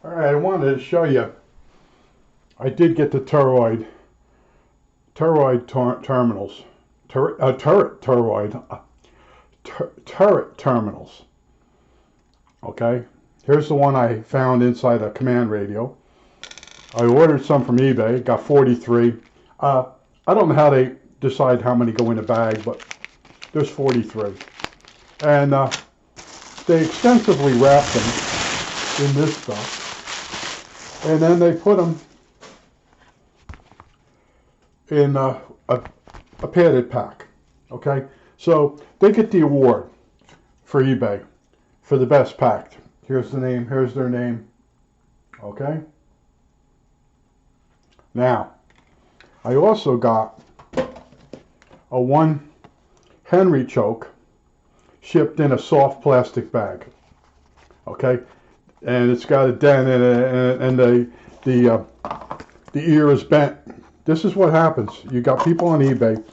All right, I wanted to show you. I did get the terminals, turret terminals. Okay, here's the one I found inside a command radio. I ordered some from eBay. Got 43. I don't know how they decide how many go in a bag, but there's 43, and they extensively wrap them in this stuff, and then they put them in a padded pack. Okay, so they get the award for eBay for the best packed. Here's the name. Here's their name. Okay. Now, I also got a 1 Henry choke shipped in a soft plastic bag. Okay, and it's got a dent in it, and the ear is bent. This is what happens. You got people on eBay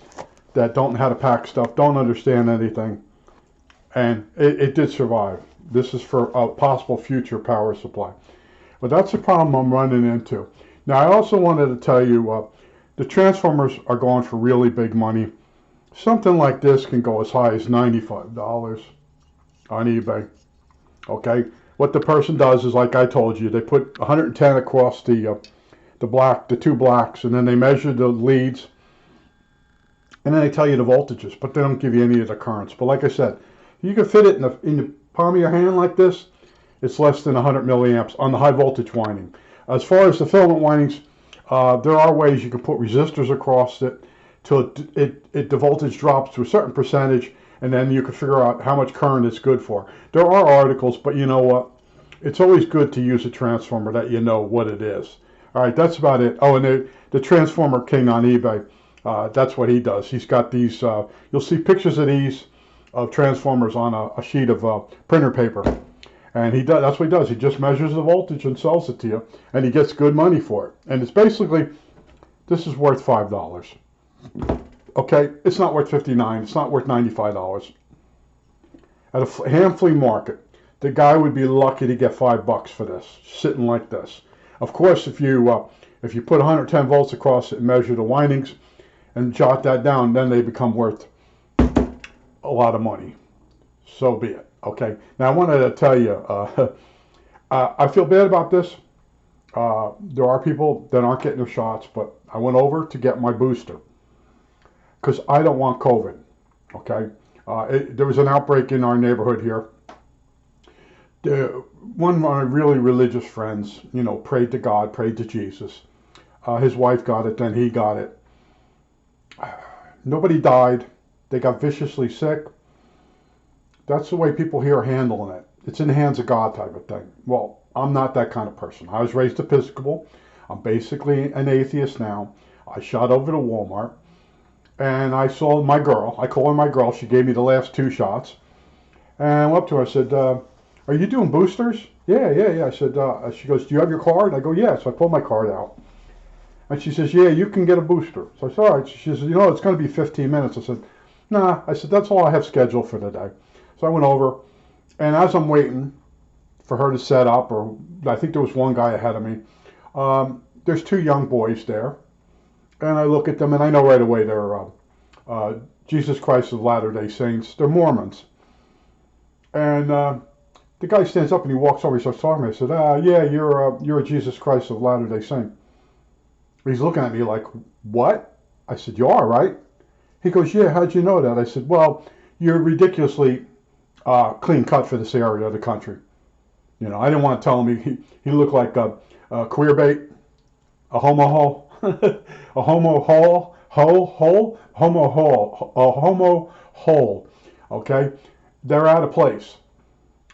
that don't know how to pack stuff, don't understand anything, and it did survive. This is for a possible future power supply. But that's the problem I'm running into. Now, I also wanted to tell you, the transformers are going for really big money. Something like this can go as high as $95 on eBay. Okay, what the person does is, like I told you, they put 110 across the two blacks, and then they measure the leads, and then they tell you the voltages, but they don't give you any of the currents. But like I said, you can fit it in the palm of your hand like this. It's less than 100 milliamps on the high voltage winding. As far as the filament windings, there are ways you can put resistors across it till the voltage drops to a certain percentage, and then you can figure out how much current it's good for. There are articles, but you know what? It's always good to use a transformer that you know what it is. All right, that's about it. Oh, and the Transformer King on eBay, that's what he does. He's got these, you'll see pictures of these, of transformers on a sheet of printer paper. And that's what he does. He just measures the voltage and sells it to you, and he gets good money for it. And it's basically, this is worth $5. Okay, it's not worth $59. It's not worth $95. At a ham flea market, the guy would be lucky to get $5 for this, sitting like this. Of course, if you put 110 volts across it and measure the windings and jot that down, then they become worth a lot of money. So be it. Okay. Now I wanted to tell you, I feel bad about this. There are people that aren't getting their shots, but I went over to get my booster because I don't want COVID. Okay. There was an outbreak in our neighborhood here. One of my really religious friends, prayed to God, prayed to Jesus. His wife got it, then he got it. Nobody died. They got viciously sick. That's the way people here are handling it. It's in the hands of God type of thing. Well, I'm not that kind of person. I was raised Episcopal. I'm basically an atheist now. I shot over to Walmart, and I saw my girl. I call her my girl. She gave me the last 2 shots. And I went up to her. I said, are you doing boosters? Yeah. I said, she goes, do you have your card? I go, yeah. So I pulled my card out. And she says, yeah, you can get a booster. So I said, all right. She says, it's going to be 15 minutes. I said, nah. I said, that's all I have scheduled for today. So I went over, and as I'm waiting for her to set up, or I think there was one guy ahead of me, there's 2 young boys there, and I look at them, and I know right away they're Jesus Christ of Latter-day Saints. They're Mormons. And the guy stands up and he walks over. He starts talking to me. I said, yeah, you're a Jesus Christ of Latter-day Saint. He's looking at me like, what? I said, you are, right? He goes, yeah, how'd you know that? I said, well, you're ridiculously clean cut for this area of the country. I didn't want to tell him he looked like a queer bait, a homo hole, a homo hole, a homo hole. Okay, they're out of place.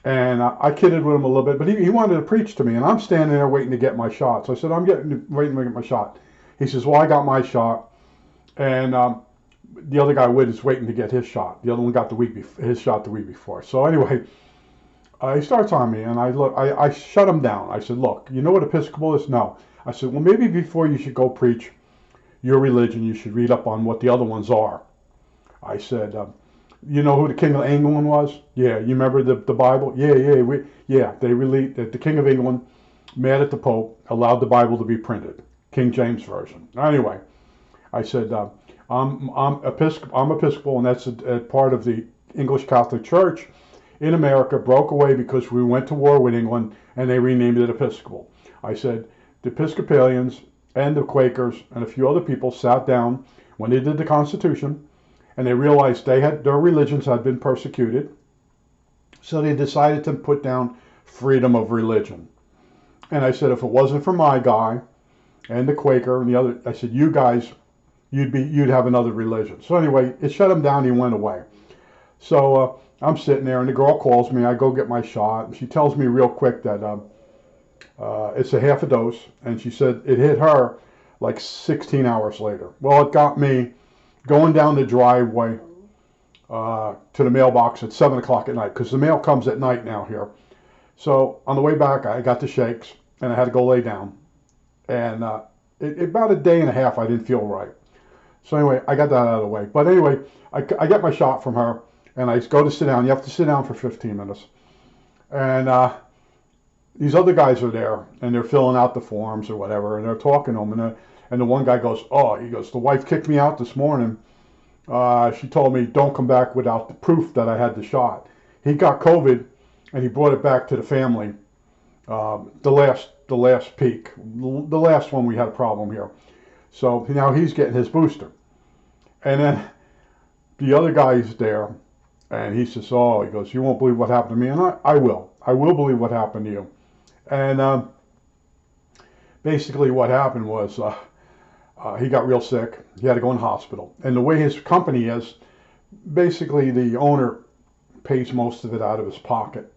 And I kidded with him a little bit, but he wanted to preach to me, and I'm standing there waiting to get my shot. So I said, I'm waiting to get my shot. He says, well, I got my shot, and the other guy is waiting to get his shot. The other one got his shot the week before. So anyway, he starts on me, and I shut him down. I said, look, you know what Episcopal is? No. I said, well, maybe before you should go preach your religion, you should read up on what the other ones are. I said, you know who the King of England was? Yeah, you remember the Bible? Yeah. They the King of England mad at the Pope, allowed the Bible to be printed, King James Version. Anyway, I said, I'm Episcopal, and that's a part of the English Catholic Church in America, broke away because we went to war with England, and they renamed it Episcopal. I said, the Episcopalians and the Quakers and a few other people sat down when they did the Constitution, and they realized their religions had been persecuted, so they decided to put down freedom of religion. And I said, if it wasn't for my guy and the Quaker and the other, I said, you guys, you'd have another religion. So anyway, it shut him down. He went away. So I'm sitting there, and the girl calls me. I go get my shot, and she tells me real quick that it's a half a dose, and she said it hit her like 16 hours later. Well, it got me going down the driveway to the mailbox at 7 o'clock at night, because the mail comes at night now here. So on the way back, I got the shakes, and I had to go lay down. And about a day and a half, I didn't feel right. So anyway, I got that out of the way. But anyway, I get my shot from her, and I go to sit down. You have to sit down for 15 minutes. And these other guys are there, and they're filling out the forms or whatever, and they're talking to them. And the one guy goes, he goes, the wife kicked me out this morning. She told me, don't come back without the proof that I had the shot. He got COVID, and he brought it back to the family. The last peak, the last one we had a problem here. So now he's getting his booster. And then the other guy's there, and he says, he goes, you won't believe what happened to me. And I will. I will believe what happened to you. And basically what happened was he got real sick. He had to go in the hospital. And the way his company is, basically the owner pays most of it out of his pocket.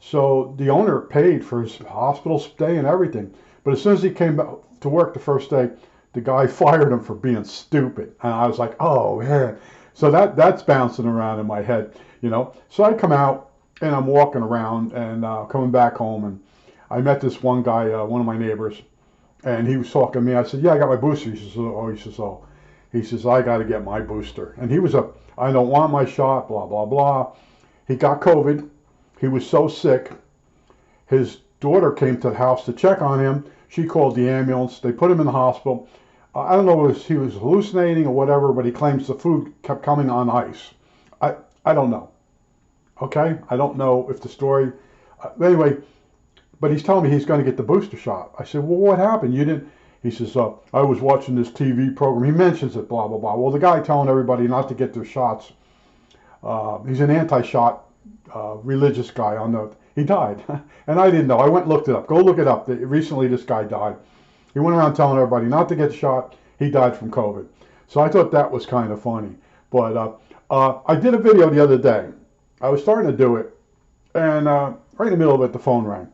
So the owner paid for his hospital stay and everything. But as soon as he came to work the first day, the guy fired him for being stupid. And I was like, oh, man. So that's bouncing around in my head, you know. So I come out, and I'm walking around and coming back home. And I met this one guy, one of my neighbors. And he was talking to me. I said, yeah, I got my booster. He says, He says, I got to get my booster. And he was I don't want my shot, blah, blah, blah. He got COVID. He was so sick. His daughter came to the house to check on him. She called the ambulance. They put him in the hospital. I don't know if he was hallucinating or whatever, but he claims the food kept coming on ice. I don't know. Okay? I don't know if the story... anyway, but he's telling me he's going to get the booster shot. I said, well, what happened? You didn't... He says, I was watching this TV program. He mentions it, blah, blah, blah. Well, the guy telling everybody not to get their shots, he's an anti-shot religious guy. He died. And I didn't know. I went and looked it up. Go look it up. Recently, this guy died. He went around telling everybody not to get the shot. He died from COVID. So I thought that was kind of funny. But I did a video the other day. I was starting to do it. And right in the middle of it, the phone rang.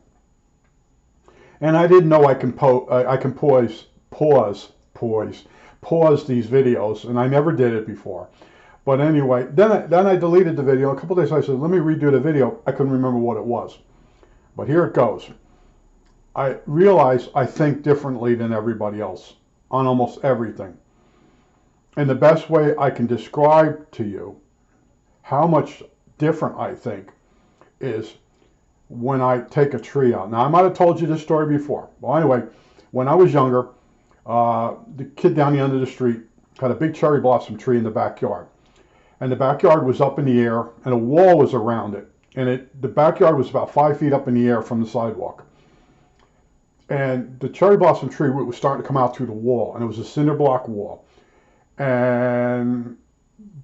And I didn't know I can pause these videos, and I never did it before. But anyway, then I deleted the video. A couple days later, I said, let me redo the video. I couldn't remember what it was. But here it goes. I realize I think differently than everybody else on almost everything. And the best way I can describe to you how much different I think is when I take a tree out. Now, I might have told you this story before. Well, anyway, when I was younger, the kid down the end of the street had a big cherry blossom tree in the backyard. And the backyard was up in the air, and a wall was around it. And the backyard was about 5 feet up in the air from the sidewalk. And the cherry blossom tree was starting to come out through the wall, and it was a cinder block wall. And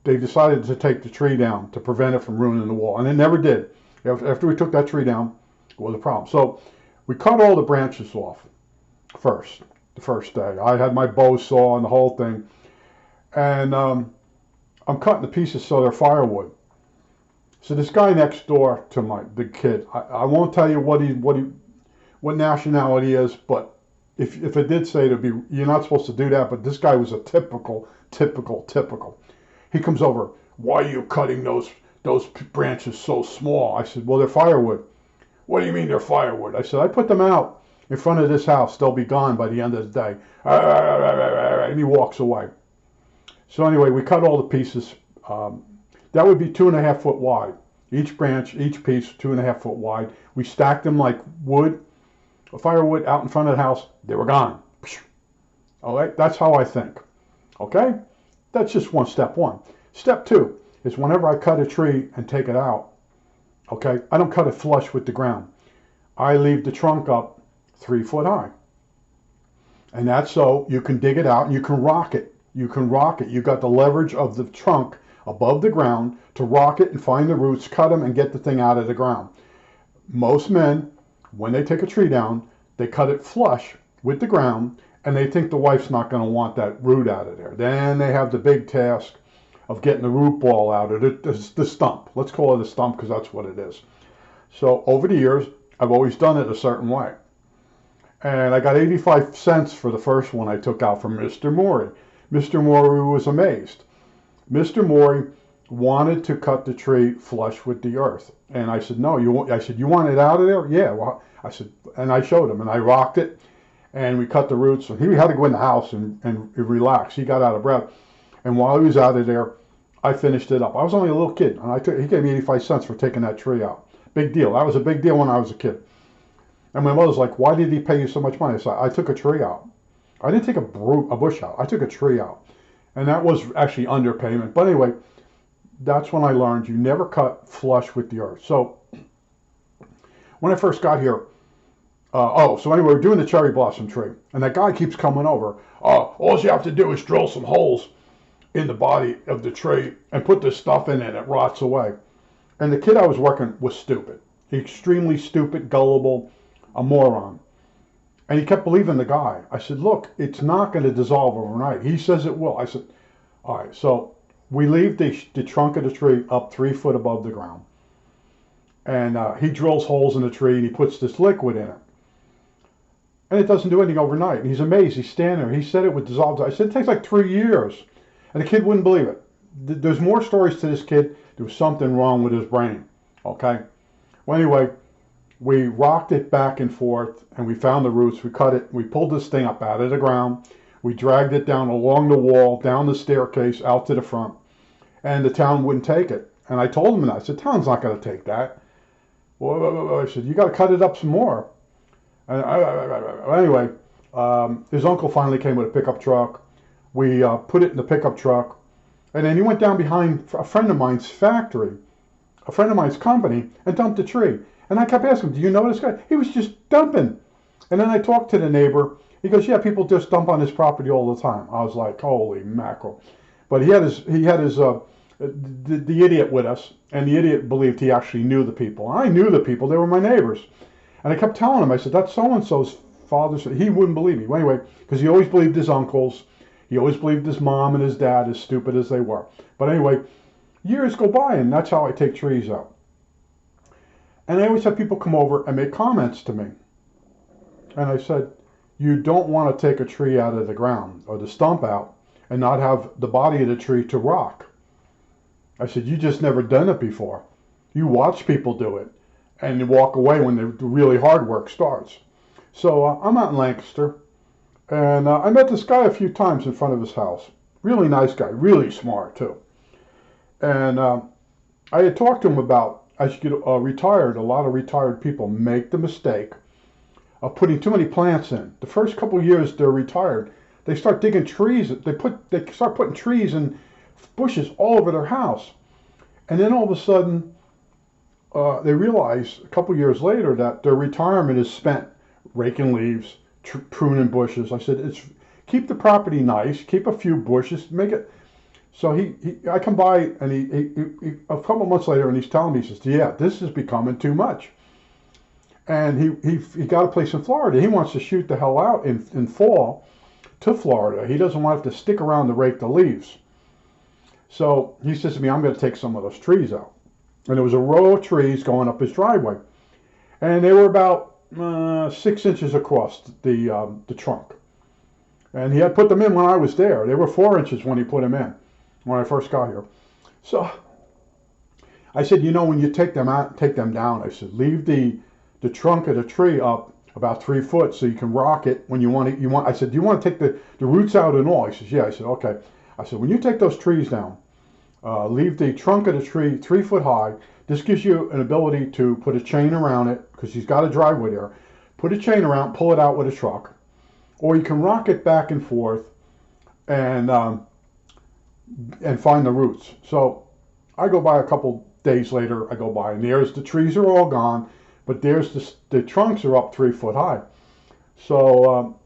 they decided to take the tree down to prevent it from ruining the wall, and it never did. After we took that tree down, it was a problem. So we cut all the branches off the first day. I had my bow saw and the whole thing. And I'm cutting the pieces so they're firewood. So this guy next door to the kid, I won't tell you what nationality is, but if it did say you're not supposed to do that, but this guy was a typical. He comes over, why are you cutting those branches so small? I said, well, they're firewood. What do you mean they're firewood? I said, I put them out in front of this house. They'll be gone by the end of the day. And he walks away. So anyway, we cut all the pieces. That would be 2.5 foot wide. Each branch, each piece, 2.5 foot wide. We stacked them like wood. firewood out in front of the house, they were gone. All right, that's how I think. Okay, that's just step one. Step two is whenever I cut a tree and take it out, okay, I don't cut it flush with the ground. I leave the trunk up 3 foot high. And that's so you can dig it out and you can rock it. You can rock it. You've got the leverage of the trunk above the ground to rock it and find the roots, cut them, and get the thing out of the ground. Most men, when they take a tree down, they cut it flush with the ground, and they think the wife's not going to want that root out of there. Then they have the big task of getting the root ball out of it, the stump. Let's call it a stump because that's what it is. So over the years, I've always done it a certain way. And I got 85 cents for the first one I took out from Mr. Morey. Mr. Morey was amazed. Mr. Morey wanted to cut the tree flush with the earth. And I said, no, you want it out of there? Yeah. Well, I said, and I showed him, and I rocked it, and we cut the roots. And he had to go in the house and relax. He got out of breath. And while he was out of there, I finished it up. I was only a little kid, and he gave me 85 cents for taking that tree out. Big deal. That was a big deal when I was a kid. And my mother's like, why did he pay you so much money? I said, I took a tree out. I didn't take a bush out. I took a tree out. And that was actually underpayment. But anyway, that's when I learned you never cut flush with the earth. So when I first got here, so anyway, we're doing the cherry blossom tree. And that guy keeps coming over. All you have to do is drill some holes in the body of the tree and put this stuff in it and it rots away. And the kid I was working was stupid. Extremely stupid, gullible, a moron. And he kept believing the guy. I said, look, it's not going to dissolve overnight. He says it will. I said, all right. So we leave the trunk of the tree up 3 foot above the ground. And he drills holes in the tree and he puts this liquid in it. And it doesn't do anything overnight. And he's amazed. He's standing there. He said it would dissolve. I said, it takes like 3 years. And the kid wouldn't believe it. There's more stories to this kid. There was something wrong with his brain. Okay? Well, anyway, we rocked it back and forth, and we found the roots. We cut it. We pulled this thing up out of the ground. We dragged it down along the wall, down the staircase, out to the front. And the town wouldn't take it. And I told him that. I said, town's not going to take that. Well, I said, you got to cut it up some more. And anyway, his uncle finally came with a pickup truck. We put it in the pickup truck. And then he went down behind a friend of mine's factory, a friend of mine's company, and dumped a tree. And I kept asking him, do you know this guy? He was just dumping. And then I talked to the neighbor. He goes, yeah, people just dump on his property all the time. I was like, holy mackerel. But he had the idiot with us, and the idiot believed he actually knew the people. I knew the people. They were my neighbors. And I kept telling him, I said, that's so-and-so's father. He wouldn't believe me. Well, anyway, because he always believed his uncles. He always believed his mom and his dad, as stupid as they were. But anyway, years go by, and that's how I take trees out. And I always have people come over and make comments to me. And I said, you don't want to take a tree out of the ground or the stump out and not have the body of the tree to rock. I said, you just never done it before. You watch people do it and you walk away when the really hard work starts. So I'm out in Lancaster, and I met this guy a few times in front of his house. Really nice guy, really smart too. And I had talked to him about, as you get retired, a lot of retired people make the mistake of putting too many plants in. The first couple of years they're retired, they start digging trees. They start putting trees and bushes all over their house. And then all of a sudden, they realize a couple of years later that their retirement is spent raking leaves, pruning bushes. I said, keep the property nice, keep a few bushes, make it. So I come by, and he a couple of months later, and he's telling me, he says, yeah, this is becoming too much. And he got a place in Florida. He wants to shoot the hell out in fall to Florida. He doesn't want to have to stick around to rake the leaves. So he says to me, I'm going to take some of those trees out. And there was a row of trees going up his driveway. And they were about 6 inches across the trunk. And he had put them in when I was there. They were 4 inches when he put them in, when I first got here. So I said, you know, when you take them out, take them down, I said, leave the trunk of the tree up about 3 foot so you can rock it when you want it. I said, do you want to take the roots out and all? He says, yeah. I said, okay. I said, when you take those trees down, leave the trunk of the tree 3 foot high. This gives you an ability to put a chain around it, because he's got a driveway there, put a chain around, pull it out with a truck, or you can rock it back and forth and find the roots. So I go by a couple days later, I go by and there's the trees are all gone, but there's the trunks are up 3 foot high. So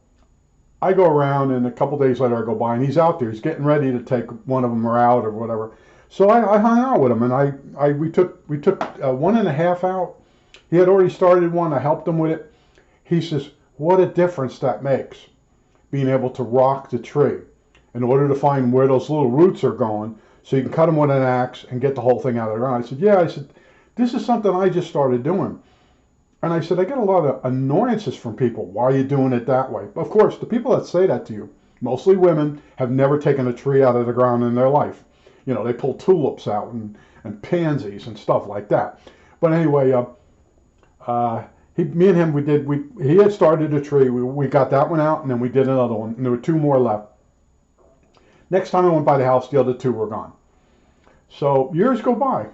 I go around and a couple days later I go by and he's out there. He's getting ready to take one of them out or whatever. So I hung out with him and we took 1.5 out. He had already started one. I helped him with it. He says, "What a difference that makes, being able to rock the tree in order to find where those little roots are going, so you can cut them with an axe and get the whole thing out of the ground." I said, "Yeah." I said, "This is something I just started doing." And I said, "I get a lot of annoyances from people. Why are you doing it that way?" Of course, the people that say that to you, mostly women, have never taken a tree out of the ground in their life. You know, they pull tulips out and pansies and stuff like that. But anyway, me and him, he had started a tree. We got that one out, and then we did another one, and there were 2 more left. Next time I went by the house, the other 2 were gone. So years go by,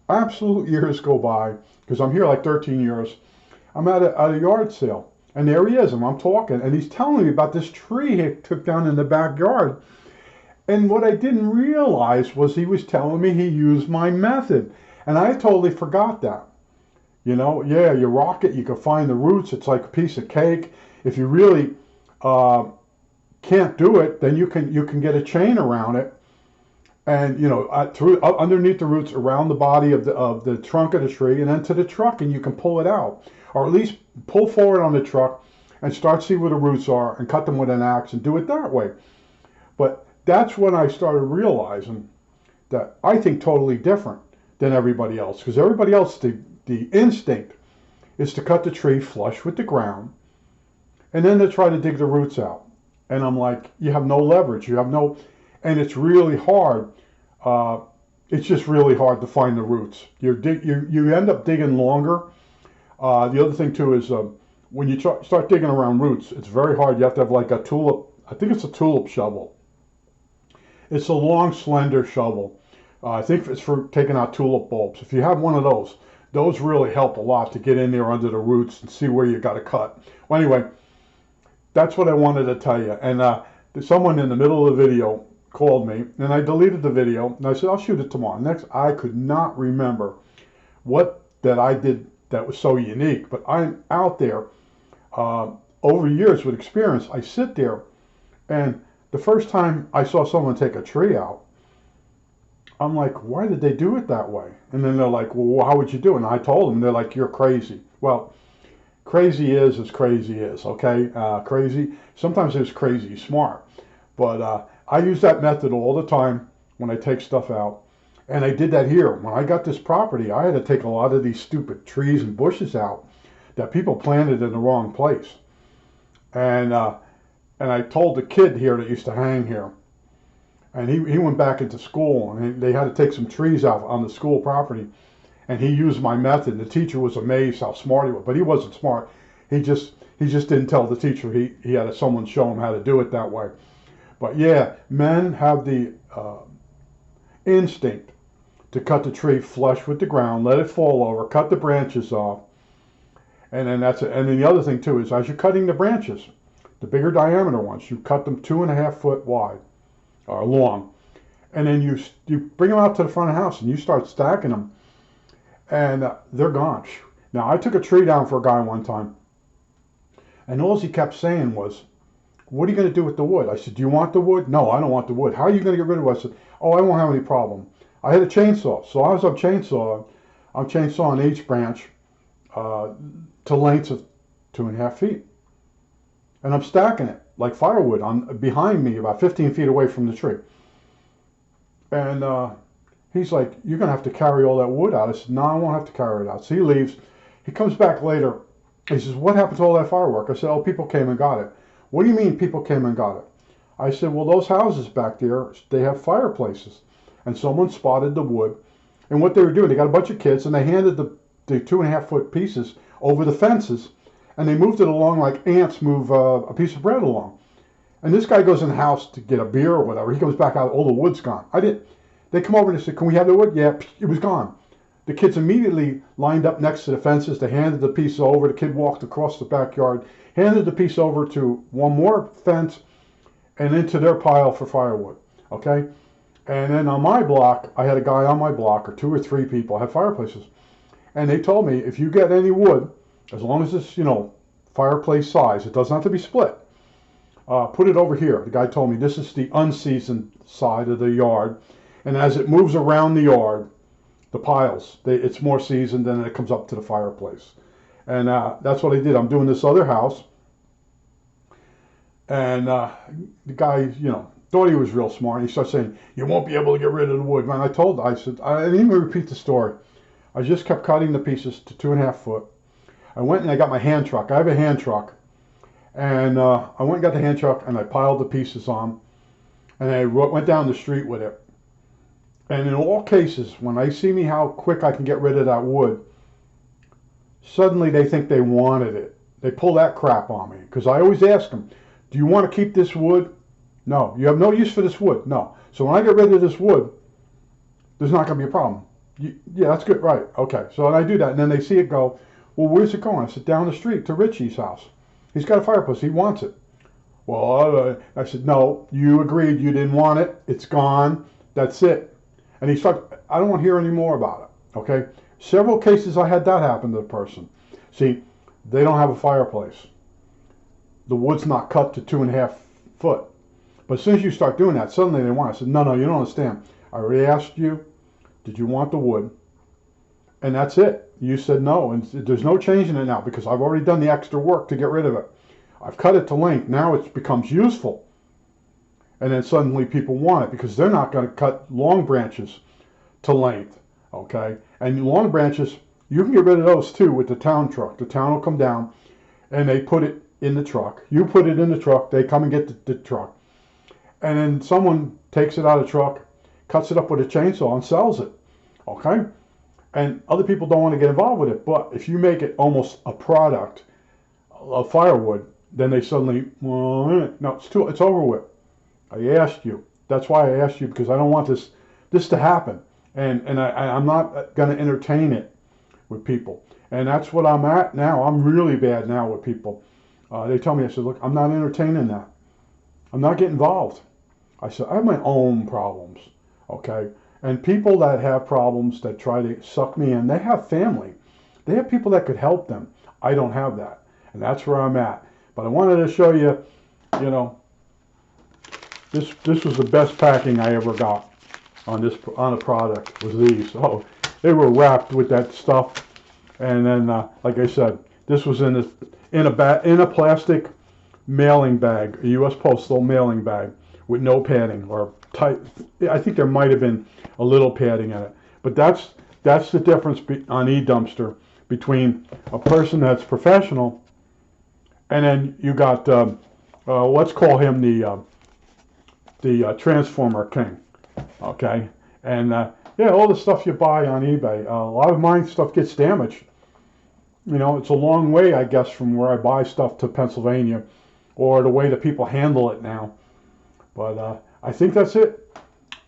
absolute years go by, because I'm here like 13 years. I'm at a yard sale, and there he is, and I'm talking, and he's telling me about this tree he took down in the backyard. And what I didn't realize was he was telling me he used my method. And I totally forgot that. You know, yeah, you rock it, you can find the roots. It's like a piece of cake. If you really can't do it, then you can get a chain around it. And, you know, underneath the roots, around the body of the trunk of the tree, and then to the truck, and you can pull it out. Or at least pull forward on the truck and start see where the roots are and cut them with an axe and do it that way. But that's when I started realizing that I think totally different than everybody else. Because everybody else, the instinct is to cut the tree flush with the ground and then to try to dig the roots out. And I'm like, you have no leverage. You have no, and it's really hard. It's just really hard to find the roots. You end up digging longer. The other thing too is when you start digging around roots, it's very hard. You have to have like a tulip, I think it's a tulip shovel. It's a long, slender shovel. I think it's for taking out tulip bulbs. If you have one of those really help a lot to get in there under the roots and see where you got to cut. Well, anyway, that's what I wanted to tell you. And someone in the middle of the video called me, and I deleted the video, and I said, I'll shoot it tomorrow. Next, I could not remember what that I did that was so unique, but I'm out there over years with experience. I sit there, and the first time I saw someone take a tree out, I'm like, why did they do it that way? And then they're like, well, how would you do it? And I told them, they're like, you're crazy. Well, crazy is as crazy is, okay? Crazy, sometimes it's crazy smart. But I use that method all the time when I take stuff out. And I did that here. When I got this property, I had to take a lot of these stupid trees and bushes out that people planted in the wrong place. And I told the kid here that used to hang here, and he went back into school, and they had to take some trees out on the school property, and he used my method. The teacher was amazed how smart he was, but he wasn't smart. He just didn't tell the teacher. He had someone show him how to do it that way. But yeah, men have the instinct to cut the tree flush with the ground, let it fall over, cut the branches off, and then that's it. And then the other thing too is, as you're cutting the branches, the bigger diameter ones, you cut them 2.5 foot wide or long, and then you bring them out to the front of the house and you start stacking them, and they're gone. Now I took a tree down for a guy one time, and all he kept saying was, "What are you going to do with the wood?" I said, "Do you want the wood?" "No, I don't want the wood." "How are you going to get rid of it?" I said, "Oh, I won't have any problem." I had a chainsaw, so as I'm chainsawing each branch to lengths of 2.5 feet. And I'm stacking it like firewood on behind me, about 15 feet away from the tree. And he's like, "You're going to have to carry all that wood out." I said, "No, I won't have to carry it out." So he leaves. He comes back later. He says, "What happened to all that firework?" I said, "Oh, people came and got it." "What do you mean people came and got it?" I said, "Well, those houses back there, they have fireplaces. And someone spotted the wood. And what they were doing, they got a bunch of kids, and they handed the 2.5 foot pieces over the fences, and they moved it along like ants move a piece of bread along. And this guy goes in the house to get a beer or whatever. He comes back out, all the wood's gone. They come over and they said, "Can we have the wood?" "Yeah." It was gone. The kids immediately lined up next to the fences. They handed the piece over. The kid walked across the backyard, handed the piece over to one more fence, and into their pile for firewood. Okay? And then on my block, I had a guy on my block, or 2 or 3 people had fireplaces. And they told me, if you get any wood, as long as it's, fireplace size, it doesn't have to be split, put it over here. The guy told me this is the unseasoned side of the yard. And as it moves around the yard, the piles, it's more seasoned, and it comes up to the fireplace. And that's what I did. I'm doing this other house. And the guy, thought he was real smart. He started saying, you won't be able to get rid of the wood. Man, I didn't even repeat the story. I just kept cutting the pieces to 2.5 foot. I went and I got my hand truck. I have a hand truck. And I went and got the hand truck, and I piled the pieces on. And I went down the street with it. And in all cases, when they see me how quick I can get rid of that wood, suddenly they think they wanted it. They pull that crap on me. Because I always ask them, do you want to keep this wood? No. You have no use for this wood? No. So when I get rid of this wood, there's not going to be a problem. Yeah, that's good. Right. Okay. So I do that. And then they see it go, well, where's it going? I said, down the street to Richie's house. He's got a fireplace. He wants it. Well, I said, no, you agreed you didn't want it. It's gone. That's it. And he started, I don't want to hear any more about it. Okay? Several cases I had that happen to the person. See, they don't have a fireplace. The wood's not cut to 2.5 foot. But as soon as you start doing that, suddenly they want it. I said, no, you don't understand. I already asked you, did you want the wood? And that's it. You said no, and there's no changing it now because I've already done the extra work to get rid of it. I've cut it to length. Now it becomes useful. And then suddenly people want it because they're not going to cut long branches to length. Okay? And long branches, you can get rid of those too with the town truck. The town will come down and they put it in the truck. You put it in the truck. They come and get the truck. And then someone takes it out of the truck, cuts it up with a chainsaw and sells it. Okay? And other people don't want to get involved with it. But if you make it almost a product of firewood, then they suddenly, well, no, it's over with. I asked you. That's why I asked you, because I don't want this to happen. And I'm not going to entertain it with people. And that's what I'm at now. I'm really bad now with people. They tell me, I said, look, I'm not entertaining that. I'm not getting involved. I said, I have my own problems, okay? And people that have problems that try to suck me in, they have family. They have people that could help them. I don't have that. And that's where I'm at. But I wanted to show you, this was the best packing I ever got on a product, was these. Oh, they were wrapped with that stuff. And then, like I said, this was in a plastic mailing bag, a U.S. Postal mailing bag with no padding or tight. I think there might have been a little padding in it. But that's the difference on eDumpster between a person that's professional and then you got, let's call him the Transformer King, okay? And yeah, all the stuff you buy on eBay, a lot of my stuff gets damaged. It's a long way, I guess, from where I buy stuff to Pennsylvania, or the way that people handle it now. But I think that's it.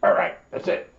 All right, that's it.